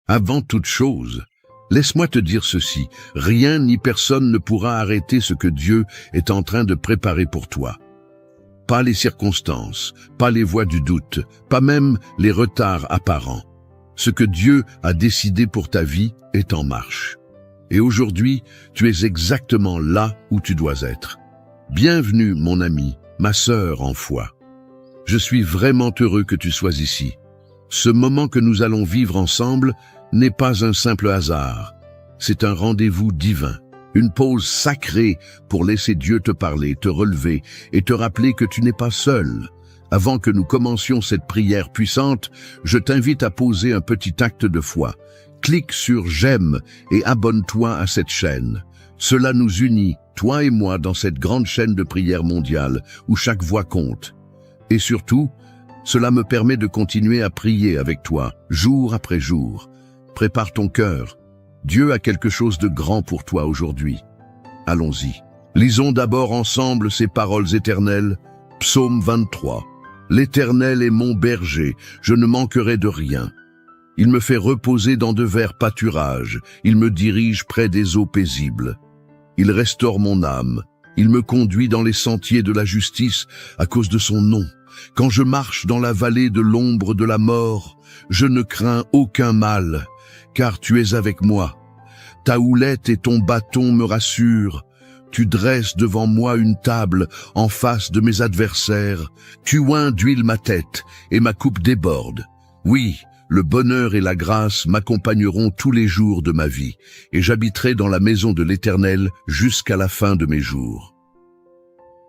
Avant toute chose, laisse-moi te dire ceci, rien ni personne ne pourra arrêter ce que Dieu est en train de préparer pour toi. Pas les circonstances, pas les voies du doute, pas même les retards apparents. Ce que Dieu a décidé pour ta vie est en marche. Et aujourd'hui, tu es exactement là où tu dois être. Bienvenue, mon ami, ma sœur en foi. Je suis vraiment heureux que tu sois ici. Ce moment que nous allons vivre ensemble n'est pas un simple hasard. C'est un rendez-vous divin, une pause sacrée pour laisser Dieu te parler, te relever et te rappeler que tu n'es pas seul. Avant que nous commencions cette prière puissante, je t'invite à poser un petit acte de foi. Clique sur « J'aime » et abonne-toi à cette chaîne. Cela nous unit, toi et moi, dans cette grande chaîne de prière mondiale où chaque voix compte. Et surtout, cela me permet de continuer à prier avec toi, jour après jour. Prépare ton cœur. Dieu a quelque chose de grand pour toi aujourd'hui. Allons-y. Lisons d'abord ensemble ces paroles éternelles. Psaume 23. L'Éternel est mon berger, je ne manquerai de rien. Il me fait reposer dans de verts pâturages, il me dirige près des eaux paisibles. Il restaure mon âme, il me conduit dans les sentiers de la justice à cause de son nom. Quand je marche dans la vallée de l'ombre de la mort, je ne crains aucun mal, car tu es avec moi. Ta houlette et ton bâton me rassurent. Tu dresses devant moi une table en face de mes adversaires. Tu oins d'huile ma tête et ma coupe déborde. Oui, le bonheur et la grâce m'accompagneront tous les jours de ma vie, et j'habiterai dans la maison de l'Éternel jusqu'à la fin de mes jours.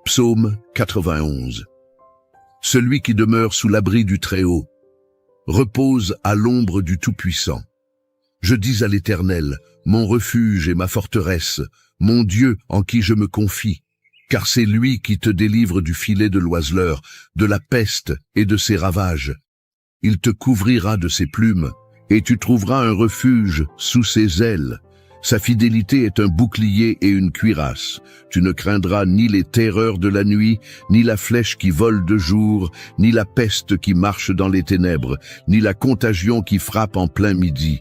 Psaume 91. Celui qui demeure sous l'abri du Très-Haut repose à l'ombre du Tout-Puissant. Je dis à l'Éternel, mon refuge et ma forteresse, mon Dieu en qui je me confie, car c'est lui qui te délivre du filet de l'oiseleur, de la peste et de ses ravages. Il te couvrira de ses plumes, et tu trouveras un refuge sous ses ailes. Sa fidélité est un bouclier et une cuirasse. Tu ne craindras ni les terreurs de la nuit, ni la flèche qui vole de jour, ni la peste qui marche dans les ténèbres, ni la contagion qui frappe en plein midi.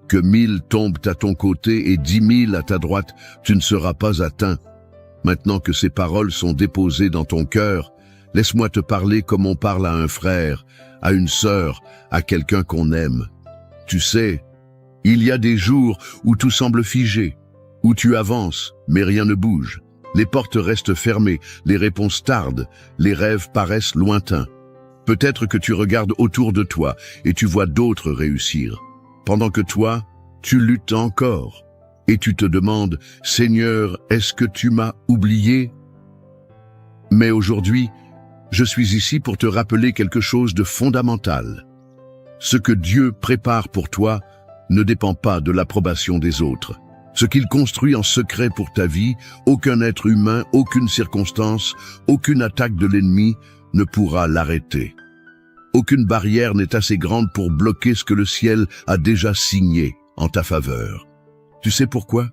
Que 1000 tombent à ton côté et 10 000 à ta droite, tu ne seras pas atteint. Maintenant que ces paroles sont déposées dans ton cœur, laisse-moi te parler comme on parle à un frère, à une sœur, à quelqu'un qu'on aime. Tu sais, il y a des jours où tout semble figé, où tu avances, mais rien ne bouge. Les portes restent fermées, les réponses tardent, les rêves paraissent lointains. Peut-être que tu regardes autour de toi et tu vois d'autres réussir. Pendant que toi, tu luttes encore. Et tu te demandes, « Seigneur, est-ce que tu m'as oublié ?» Mais aujourd'hui, je suis ici pour te rappeler quelque chose de fondamental. Ce que Dieu prépare pour toi ne dépend pas de l'approbation des autres. Ce qu'il construit en secret pour ta vie, aucun être humain, aucune circonstance, aucune attaque de l'ennemi ne pourra l'arrêter. Aucune barrière n'est assez grande pour bloquer ce que le ciel a déjà signé en ta faveur. Tu sais pourquoi?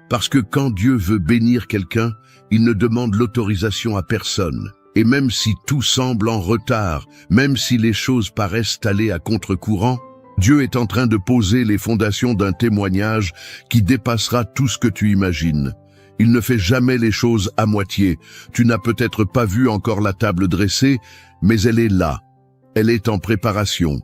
Parce que quand Dieu veut bénir quelqu'un, il ne demande l'autorisation à personne. Et même si tout semble en retard, même si les choses paraissent aller à contre-courant, Dieu est en train de poser les fondations d'un témoignage qui dépassera tout ce que tu imagines. Il ne fait jamais les choses à moitié. Tu n'as peut-être pas vu encore la table dressée, mais elle est là. Elle est en préparation.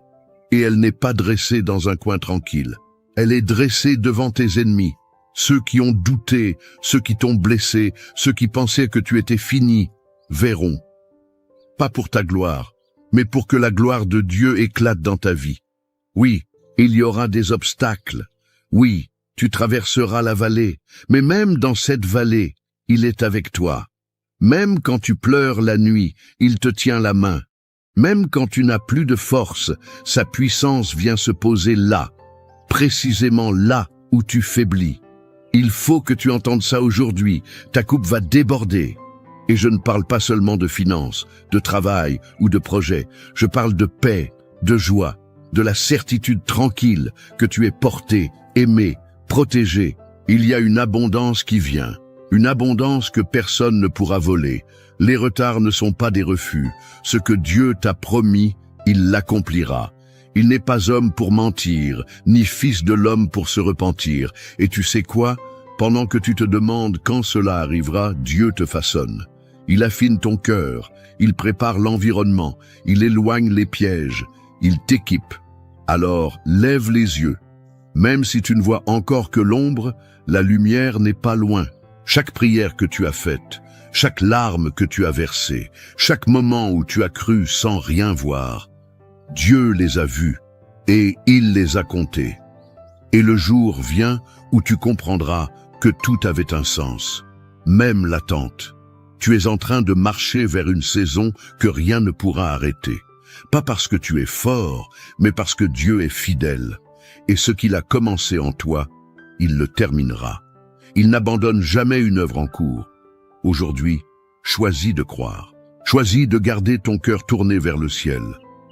Et elle n'est pas dressée dans un coin tranquille. Elle est dressée devant tes ennemis. Ceux qui ont douté, ceux qui t'ont blessé, ceux qui pensaient que tu étais fini, verront. Pas pour ta gloire, mais pour que la gloire de Dieu éclate dans ta vie. Oui, il y aura des obstacles. Oui, tu traverseras la vallée, mais même dans cette vallée, il est avec toi. Même quand tu pleures la nuit, il te tient la main. Même quand tu n'as plus de force, sa puissance vient se poser là, précisément là où tu faiblis. Il faut que tu entendes ça aujourd'hui, ta coupe va déborder. Et je ne parle pas seulement de finances, de travail ou de projets, je parle de paix, de joie, de la certitude tranquille que tu es porté, aimé, protégé. Il y a une abondance qui vient, une abondance que personne ne pourra voler. Les retards ne sont pas des refus. Ce que Dieu t'a promis, il l'accomplira. Il n'est pas homme pour mentir, ni fils de l'homme pour se repentir. Et tu sais quoi? Pendant que tu te demandes quand cela arrivera, Dieu te façonne. Il affine ton cœur, il prépare l'environnement, il éloigne les pièges, il t'équipe. Alors, lève les yeux. Même si tu ne vois encore que l'ombre, la lumière n'est pas loin. Chaque prière que tu as faite, chaque larme que tu as versée, chaque moment où tu as cru sans rien voir, Dieu les a vus et il les a comptés. Et le jour vient où tu comprendras que tout avait un sens, même l'attente. Tu es en train de marcher vers une saison que rien ne pourra arrêter. Pas parce que tu es fort, mais parce que Dieu est fidèle. Et ce qu'il a commencé en toi, il le terminera. Il n'abandonne jamais une œuvre en cours. Aujourd'hui, choisis de croire. Choisis de garder ton cœur tourné vers le ciel.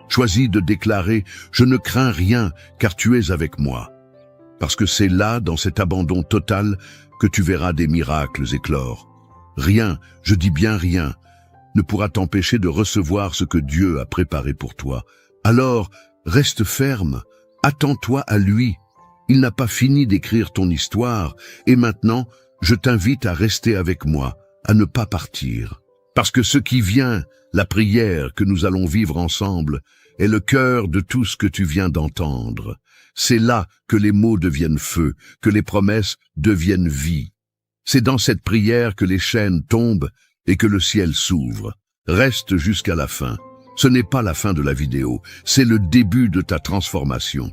Choisis de déclarer « Je ne crains rien, car tu es avec moi ». Parce que c'est là, dans cet abandon total, que tu verras des miracles éclore. Rien, je dis bien rien, ne pourra t'empêcher de recevoir ce que Dieu a préparé pour toi. Alors, reste ferme, attends-toi à lui. Il n'a pas fini d'écrire ton histoire, et maintenant, je t'invite à rester avec moi, à ne pas partir. Parce que ce qui vient, la prière que nous allons vivre ensemble, est le cœur de tout ce que tu viens d'entendre. C'est là que les mots deviennent feu, que les promesses deviennent vie. C'est dans cette prière que les chaînes tombent et que le ciel s'ouvre. Reste jusqu'à la fin. Ce n'est pas la fin de la vidéo, c'est le début de ta transformation.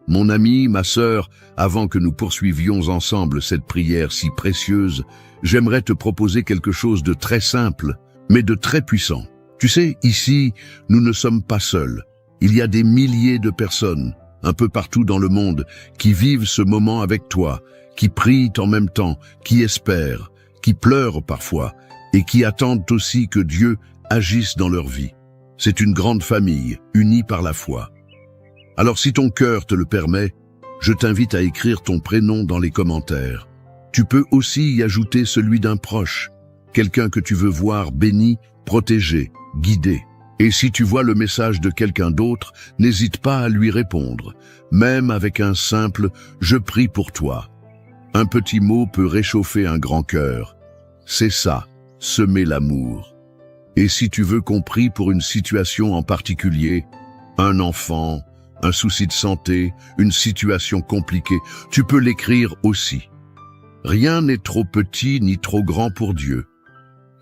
Mon ami, ma sœur, avant que nous poursuivions ensemble cette prière si précieuse, j'aimerais te proposer quelque chose de très simple, mais de très puissant. Tu sais, ici, nous ne sommes pas seuls. Il y a des milliers de personnes, un peu partout dans le monde, qui vivent ce moment avec toi, qui prient en même temps, qui espèrent, qui pleurent parfois, et qui attendent aussi que Dieu agisse dans leur vie. C'est une grande famille, unie par la foi. Alors si ton cœur te le permet, je t'invite à écrire ton prénom dans les commentaires. Tu peux aussi y ajouter celui d'un proche, quelqu'un que tu veux voir béni, protégé, guidé. Et si tu vois le message de quelqu'un d'autre, n'hésite pas à lui répondre, même avec un simple « Je prie pour toi ». Un petit mot peut réchauffer un grand cœur. C'est ça, semer l'amour. Et si tu veux qu'on prie pour une situation en particulier, un enfant, un souci de santé, une situation compliquée, tu peux l'écrire aussi. Rien n'est trop petit ni trop grand pour Dieu.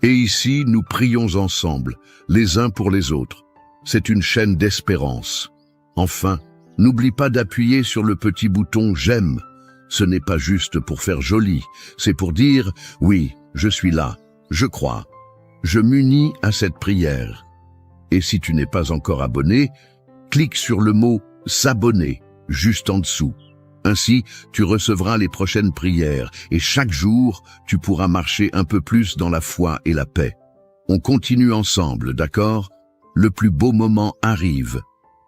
Et ici, nous prions ensemble, les uns pour les autres. C'est une chaîne d'espérance. Enfin, n'oublie pas d'appuyer sur le petit bouton « J'aime ». Ce n'est pas juste pour faire joli, c'est pour dire « Oui, je suis là, je crois, je m'unis à cette prière ». Et si tu n'es pas encore abonné, clique sur le mot « S'abonner » juste en dessous. Ainsi, tu recevras les prochaines prières et chaque jour, tu pourras marcher un peu plus dans la foi et la paix. On continue ensemble, d'accord? Le plus beau moment arrive,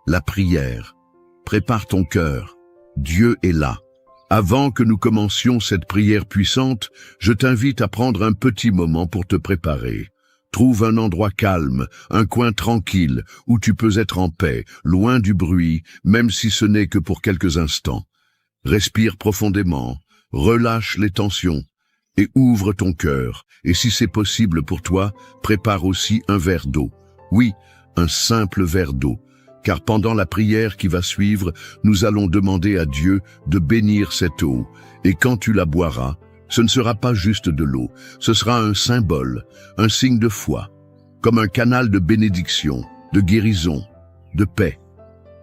la prière. Prépare ton cœur, Dieu est là. Avant que nous commencions cette prière puissante, je t'invite à prendre un petit moment pour te préparer. Trouve un endroit calme, un coin tranquille, où tu peux être en paix, loin du bruit, même si ce n'est que pour quelques instants. Respire profondément, relâche les tensions et ouvre ton cœur. Et si c'est possible pour toi, prépare aussi un verre d'eau. Oui, un simple verre d'eau. Car pendant la prière qui va suivre, nous allons demander à Dieu de bénir cette eau. Et quand tu la boiras, ce ne sera pas juste de l'eau, ce sera un symbole, un signe de foi, comme un canal de bénédiction, de guérison, de paix.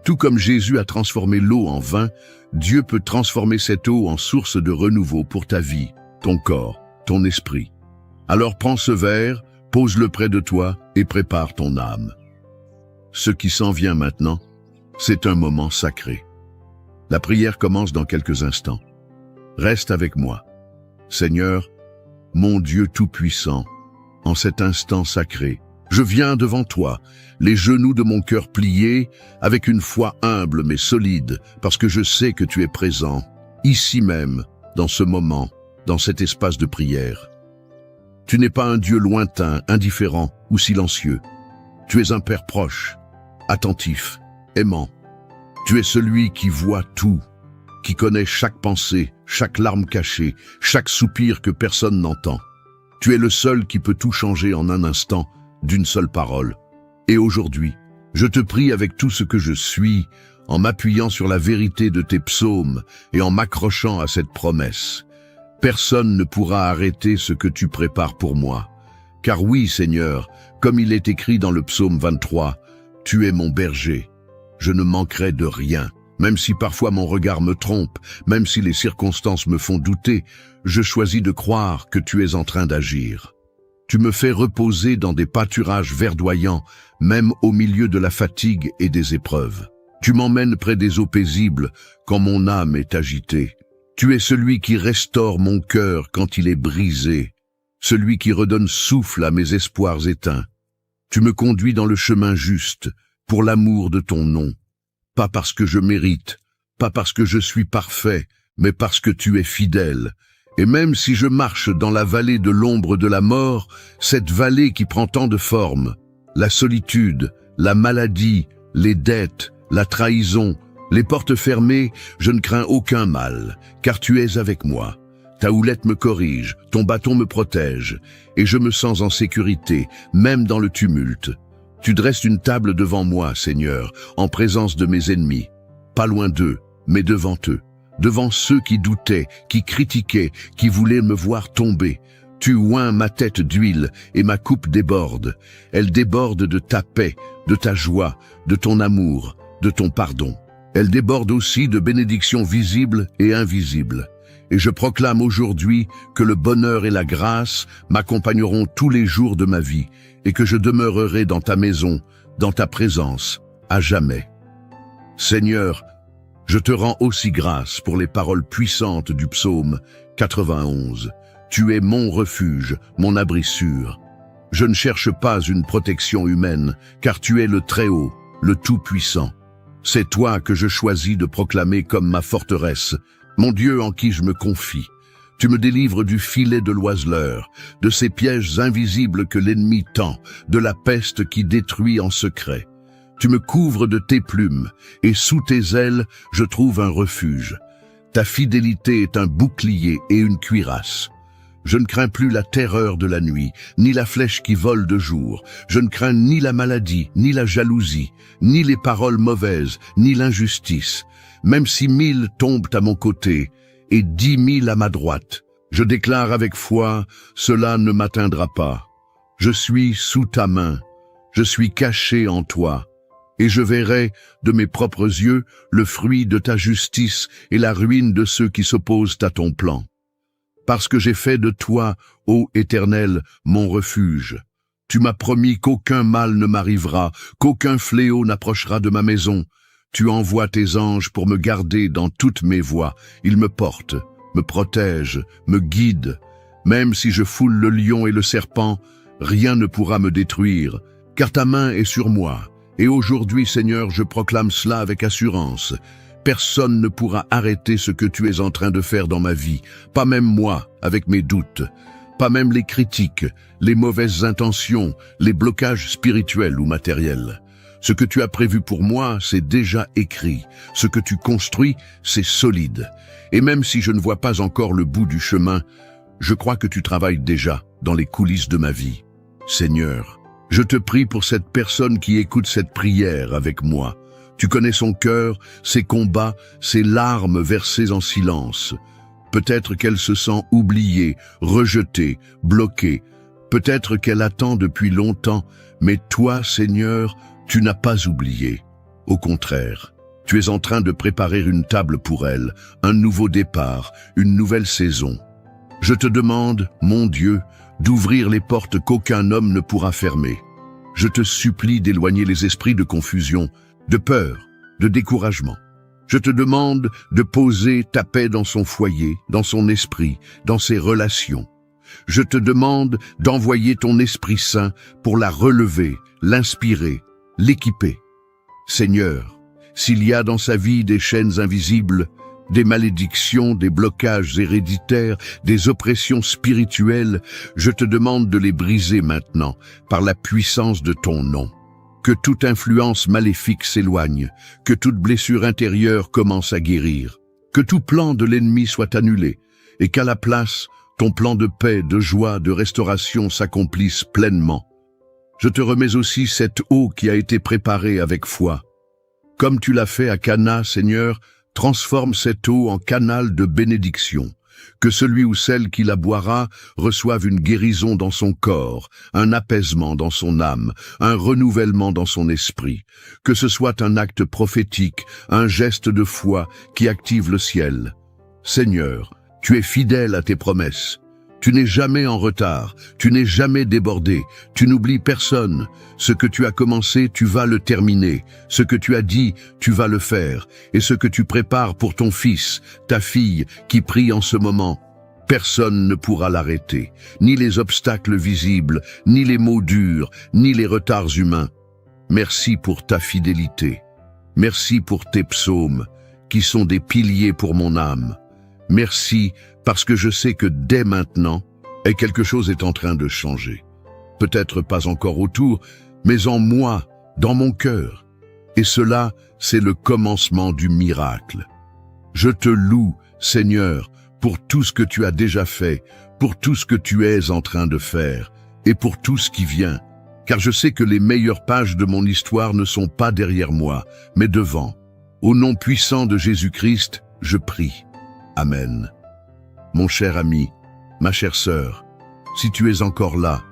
Tout comme Jésus a transformé l'eau en vin, Dieu peut transformer cette eau en source de renouveau pour ta vie, ton corps, ton esprit. Alors prends ce verre, pose-le près de toi et prépare ton âme. Ce qui s'en vient maintenant, c'est un moment sacré. La prière commence dans quelques instants. Reste avec moi. Seigneur, mon Dieu tout-puissant, en cet instant sacré, je viens devant toi, les genoux de mon cœur pliés, avec une foi humble mais solide, parce que je sais que tu es présent, ici même, dans ce moment, dans cet espace de prière. Tu n'es pas un Dieu lointain, indifférent ou silencieux. Tu es un Père proche, attentif, aimant. Tu es celui qui voit tout, qui connaît chaque pensée, chaque larme cachée, chaque soupir que personne n'entend. Tu es le seul qui peut tout changer en un instant, d'une seule parole. Et aujourd'hui, je te prie avec tout ce que je suis, en m'appuyant sur la vérité de tes psaumes et en m'accrochant à cette promesse. Personne ne pourra arrêter ce que tu prépares pour moi. Car oui, Seigneur, comme il est écrit dans le psaume 23, « Tu es mon berger, je ne manquerai de rien. Même si parfois mon regard me trompe, même si les circonstances me font douter, je choisis de croire que tu es en train d'agir. Tu me fais reposer dans des pâturages verdoyants, même au milieu de la fatigue et des épreuves. Tu m'emmènes près des eaux paisibles quand mon âme est agitée. Tu es celui qui restaure mon cœur quand il est brisé, celui qui redonne souffle à mes espoirs éteints. Tu me conduis dans le chemin juste, pour l'amour de ton nom. Pas parce que je mérite, pas parce que je suis parfait, mais parce que tu es fidèle. Et même si je marche dans la vallée de l'ombre de la mort, cette vallée qui prend tant de formes, la solitude, la maladie, les dettes, la trahison, les portes fermées, je ne crains aucun mal, car tu es avec moi. Ta houlette me corrige, ton bâton me protège, et je me sens en sécurité, même dans le tumulte. Tu dresses une table devant moi, Seigneur, en présence de mes ennemis, pas loin d'eux, mais devant eux, devant ceux qui doutaient, qui critiquaient, qui voulaient me voir tomber. Tu oins ma tête d'huile et ma coupe déborde. Elle déborde de ta paix, de ta joie, de ton amour, de ton pardon. Elle déborde aussi de bénédictions visibles et invisibles. Et je proclame aujourd'hui que le bonheur et la grâce m'accompagneront tous les jours de ma vie et que je demeurerai dans ta maison, dans ta présence, à jamais. Seigneur, je te rends aussi grâce pour les paroles puissantes du psaume 91. Tu es mon refuge, mon abri sûr. Je ne cherche pas une protection humaine, car tu es le Très-Haut, le Tout-Puissant. C'est toi que je choisis de proclamer comme ma forteresse, mon Dieu en qui je me confie. Tu me délivres du filet de l'oiseleur, de ces pièges invisibles que l'ennemi tend, de la peste qui détruit en secret. Tu me couvres de tes plumes, et sous tes ailes, je trouve un refuge. Ta fidélité est un bouclier et une cuirasse. Je ne crains plus la terreur de la nuit, ni la flèche qui vole de jour. Je ne crains ni la maladie, ni la jalousie, ni les paroles mauvaises, ni l'injustice. Même si 1000 tombent à mon côté et 10 000 à ma droite, je déclare avec foi, cela ne m'atteindra pas. Je suis sous ta main, je suis caché en toi, et je verrai de mes propres yeux le fruit de ta justice et la ruine de ceux qui s'opposent à ton plan. Parce que j'ai fait de toi, ô Éternel, mon refuge. Tu m'as promis qu'aucun mal ne m'arrivera, qu'aucun fléau n'approchera de ma maison. Tu envoies tes anges pour me garder dans toutes mes voies. Ils me portent, me protègent, me guident. Même si je foule le lion et le serpent, rien ne pourra me détruire, car ta main est sur moi. Et aujourd'hui, Seigneur, je proclame cela avec assurance. Personne ne pourra arrêter ce que tu es en train de faire dans ma vie, pas même moi, avec mes doutes, pas même les critiques, les mauvaises intentions, les blocages spirituels ou matériels. Ce que tu as prévu pour moi, c'est déjà écrit. Ce que tu construis, c'est solide. Et même si je ne vois pas encore le bout du chemin, je crois que tu travailles déjà dans les coulisses de ma vie. Seigneur, je te prie pour cette personne qui écoute cette prière avec moi. Tu connais son cœur, ses combats, ses larmes versées en silence. Peut-être qu'elle se sent oubliée, rejetée, bloquée. Peut-être qu'elle attend depuis longtemps, mais toi, Seigneur, tu n'as pas oublié. Au contraire, tu es en train de préparer une table pour elle, un nouveau départ, une nouvelle saison. Je te demande, mon Dieu, d'ouvrir les portes qu'aucun homme ne pourra fermer. Je te supplie d'éloigner les esprits de confusion, de peur, de découragement. Je te demande de poser ta paix dans son foyer, dans son esprit, dans ses relations. Je te demande d'envoyer ton Esprit Saint pour la relever, l'inspirer, l'équiper. Seigneur, s'il y a dans sa vie des chaînes invisibles, des malédictions, des blocages héréditaires, des oppressions spirituelles, je te demande de les briser maintenant par la puissance de ton nom. Que toute influence maléfique s'éloigne, que toute blessure intérieure commence à guérir, que tout plan de l'ennemi soit annulé, et qu'à la place, ton plan de paix, de joie, de restauration s'accomplisse pleinement. Je te remets aussi cette eau qui a été préparée avec foi. Comme tu l'as fait à Cana, Seigneur, transforme cette eau en canal de bénédiction. Que celui ou celle qui la boira reçoive une guérison dans son corps, un apaisement dans son âme, un renouvellement dans son esprit. Que ce soit un acte prophétique, un geste de foi qui active le ciel. Seigneur, tu es fidèle à tes promesses. Tu n'es jamais en retard, tu n'es jamais débordé, tu n'oublies personne. Ce que tu as commencé, tu vas le terminer. Ce que tu as dit, tu vas le faire. Et ce que tu prépares pour ton fils, ta fille, qui prie en ce moment, personne ne pourra l'arrêter. Ni les obstacles visibles, ni les mots durs, ni les retards humains. Merci pour ta fidélité. Merci pour tes psaumes, qui sont des piliers pour mon âme. Merci parce que je sais que dès maintenant, quelque chose est en train de changer. Peut-être pas encore autour, mais en moi, dans mon cœur. Et cela, c'est le commencement du miracle. Je te loue, Seigneur, pour tout ce que tu as déjà fait, pour tout ce que tu es en train de faire, et pour tout ce qui vient. Car je sais que les meilleures pages de mon histoire ne sont pas derrière moi, mais devant. Au nom puissant de Jésus-Christ, je prie. Amen. Mon cher ami, ma chère sœur, si tu es encore là,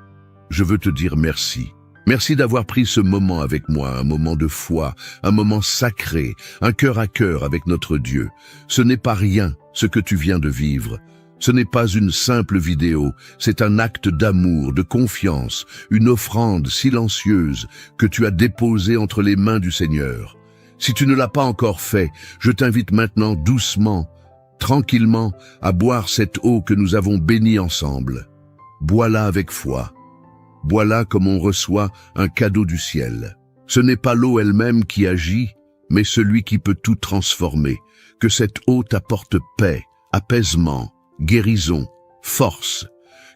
je veux te dire merci. Merci d'avoir pris ce moment avec moi, un moment de foi, un moment sacré, un cœur à cœur avec notre Dieu. Ce n'est pas rien, ce que tu viens de vivre. Ce n'est pas une simple vidéo, c'est un acte d'amour, de confiance, une offrande silencieuse que tu as déposée entre les mains du Seigneur. Si tu ne l'as pas encore fait, je t'invite maintenant doucement, tranquillement, à boire cette eau que nous avons bénie ensemble. Bois-la avec foi. Bois-la comme on reçoit un cadeau du ciel. Ce n'est pas l'eau elle-même qui agit, mais celui qui peut tout transformer. Que cette eau t'apporte paix, apaisement, guérison, force.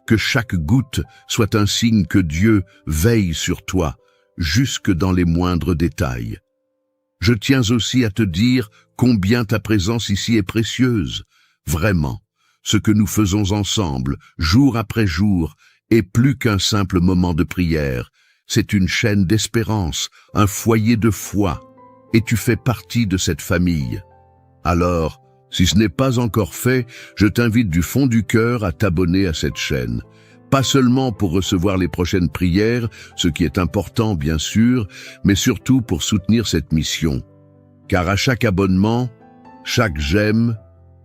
Que chaque goutte soit un signe que Dieu veille sur toi, jusque dans les moindres détails. Je tiens aussi à te dire combien ta présence ici est précieuse. Vraiment, ce que nous faisons ensemble, jour après jour, est plus qu'un simple moment de prière. C'est une chaîne d'espérance, un foyer de foi, et tu fais partie de cette famille. Alors, si ce n'est pas encore fait, je t'invite du fond du cœur à t'abonner à cette chaîne. Pas seulement pour recevoir les prochaines prières, ce qui est important bien sûr, mais surtout pour soutenir cette mission. Car à chaque abonnement, chaque j'aime,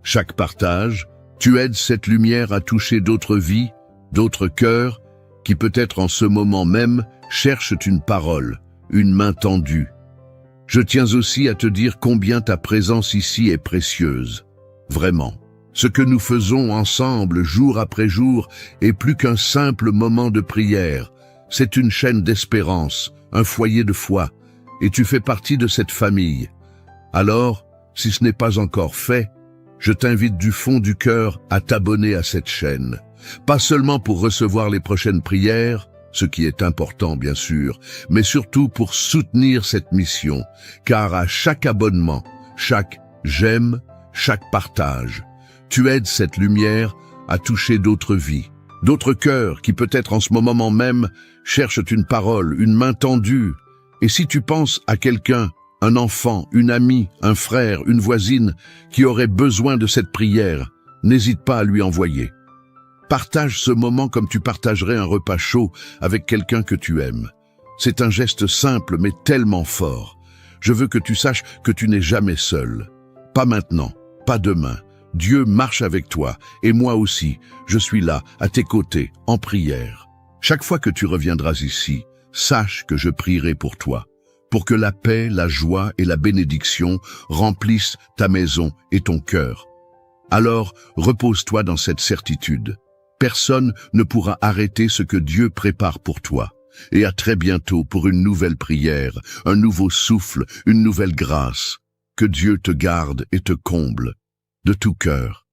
chaque partage, tu aides cette lumière à toucher d'autres vies, d'autres cœurs, qui peut-être en ce moment même cherchent une parole, une main tendue. Je tiens aussi à te dire combien ta présence ici est précieuse. Vraiment. Ce que nous faisons ensemble jour après jour est plus qu'un simple moment de prière. C'est une chaîne d'espérance, un foyer de foi, et tu fais partie de cette famille. Alors, si ce n'est pas encore fait, je t'invite du fond du cœur à t'abonner à cette chaîne. Pas seulement pour recevoir les prochaines prières, ce qui est important bien sûr, mais surtout pour soutenir cette mission, car à chaque abonnement, chaque j'aime, chaque partage, tu aides cette lumière à toucher d'autres vies, d'autres cœurs qui peut-être en ce moment même cherchent une parole, une main tendue. Et si tu penses à quelqu'un, un enfant, une amie, un frère, une voisine qui aurait besoin de cette prière, n'hésite pas à lui envoyer. Partage ce moment comme tu partagerais un repas chaud avec quelqu'un que tu aimes. C'est un geste simple mais tellement fort. Je veux que tu saches que tu n'es jamais seul. Pas maintenant, pas demain. Dieu marche avec toi, et moi aussi, je suis là, à tes côtés, en prière. Chaque fois que tu reviendras ici, sache que je prierai pour toi, pour que la paix, la joie et la bénédiction remplissent ta maison et ton cœur. Alors, repose-toi dans cette certitude. Personne ne pourra arrêter ce que Dieu prépare pour toi. Et à très bientôt pour une nouvelle prière, un nouveau souffle, une nouvelle grâce. Que Dieu te garde et te comble. De tout cœur.